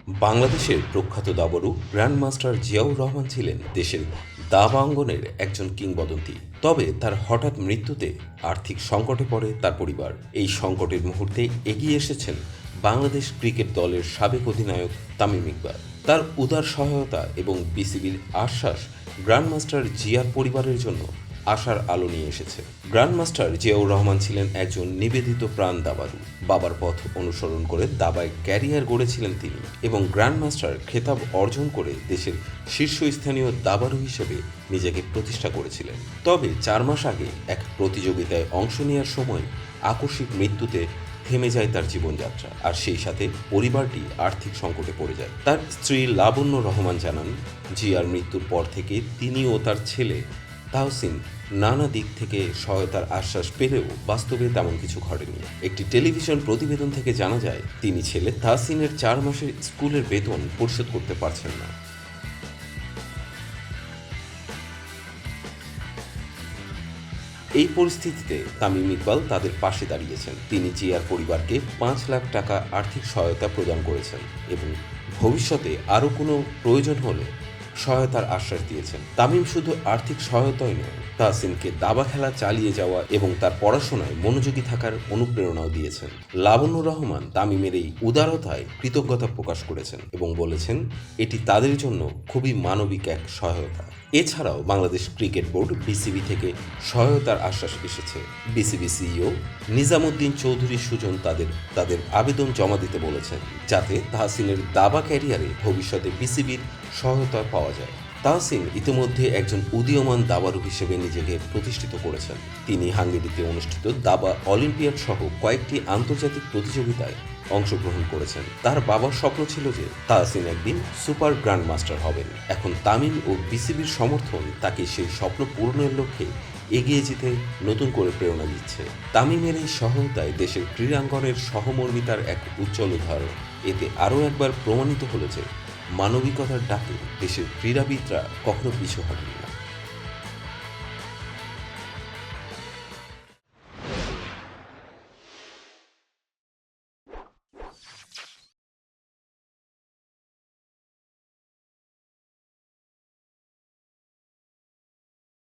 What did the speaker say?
বাংলাদেশের প্রখ্যাত দাবাড়ু গ্র্যান্ডমাস্টার জিয়াউর রহমান ছিলেন দেশের দাবা অঙ্গনের একজন কিংবদন্তি। তবে তার হঠাৎ মৃত্যুতে আর্থিক সংকটে পড়ে তার পরিবার। এই সংকটের মুহূর্তে এগিয়ে এসেছেন বাংলাদেশ ক্রিকেট দলের সাবেক অধিনায়ক তামিম ইকবাল। তার উদার সহায়তা এবং বিসিবির আশ্বাস গ্র্যান্ডমাস্টার জিয়ার পরিবারের জন্য আশার আলো নিয়ে এসেছে। গ্র্যান্ডমাস্টার জিয়াউর রহমান ছিলেন একজন নিবেদিত প্রাণ দাবাড়ু। বাবার পথ অনুসরণ করে দাবায় ক্যারিয়ার গড়েছিলেন তিনি এবং গ্র্যান্ডমাস্টার খেতাব অর্জন করে দেশের শীর্ষস্থানীয় দাবাড়ু হিসেবে নিজেকে প্রতিষ্ঠা করেছিলেন। তবে 4 মাস আগে এক প্রতিযোগিতায় অংশ নেওয়ার সময় আকস্মিক মৃত্যুতে থেমে যায় তার জীবনযাত্রা, আর সেই সাথে পরিবারটি আর্থিক সংকটে পড়ে যায়। তার স্ত্রী লাবণ্য রহমান জানান, জিয়ার মৃত্যুর পর থেকে তিনি ও তার ছেলে তাহসিন নানা দিক থেকে সহায়তার আশ্বাস পেলেও বাস্তবে তেমন কিছু ঘটেনি। একটি টেলিভিশন প্রতিবেদন থেকে জানা যায়, তিনি ছেলে তাহসিনের 4 মাসের স্কুলের বেতন পরিশোধ করতে পারছেন না। এই পরিস্থিতিতে তামিম ইকবাল তাদের পাশে দাঁড়িয়েছেন। তিনি জিয়ার পরিবারকে 5 লাখ টাকা আর্থিক সহায়তা প্রদান করেছেন এবং ভবিষ্যতে আরও কোনো প্রয়োজন হলে সহায়তার আশ্বাস দিয়েছেন। তামিম শুধু আর্থিক সহায়তাই নয়, তাহসিনকে দাবা খেলা চালিয়ে যাওয়া এবং তার পড়াশোনায় মনোযোগী থাকার অনুপ্রেরণাও দিয়েছেন। লাবণ্য রহমান তামিমের এই উদারতায় কৃতজ্ঞতা প্রকাশ করেছেন এবং বলেছেন, এটি তাদের জন্য খুবই মানবিক এক সহায়তা। এছাড়াও বাংলাদেশ ক্রিকেট বোর্ড বিসিবি থেকে সহায়তার আশ্বাস এসেছে। বিসিবি সিইও নিজামুদ্দিন চৌধুরী সুজন তাদের আবেদন জমা দিতে বলেছেন, যাতে তাহসিনের দাবা ক্যারিয়ারে ভবিষ্যতে বিসিবির সহায়তা পাওয়া যায়। তাহসিন ইতিমধ্যে একজন উদীয়মান দাবাড়ু হিসেবে নিজেকে প্রতিষ্ঠিত করেছেন। তিনি হাঙ্গেরিতে অনুষ্ঠিত দাবা অলিম্পিয়াড সহ কয়েকটি আন্তর্জাতিক প্রতিযোগিতায় অংশগ্রহণ করেছেন। তার বাবার স্বপ্ন ছিল যে তাহসিন একদিন সুপার গ্র্যান্ড মাস্টার হবেন। এখন তামিম ও বিসিবির সমর্থন তাকে সেই স্বপ্ন পূরণের লক্ষ্যে এগিয়ে যেতে নতুন করে প্রেরণা দিচ্ছে। তামিমের এই সহায়তায় দেশের ক্রীড়াঙ্গনের সহমর্মিতার এক উজ্জ্বল উদাহরণ। এতে আরও একবার প্রমাণিত হলো যে মানবিকতার ডাকে দেশের ক্রীড়াবিদরা কখনো পিছু হটেন না।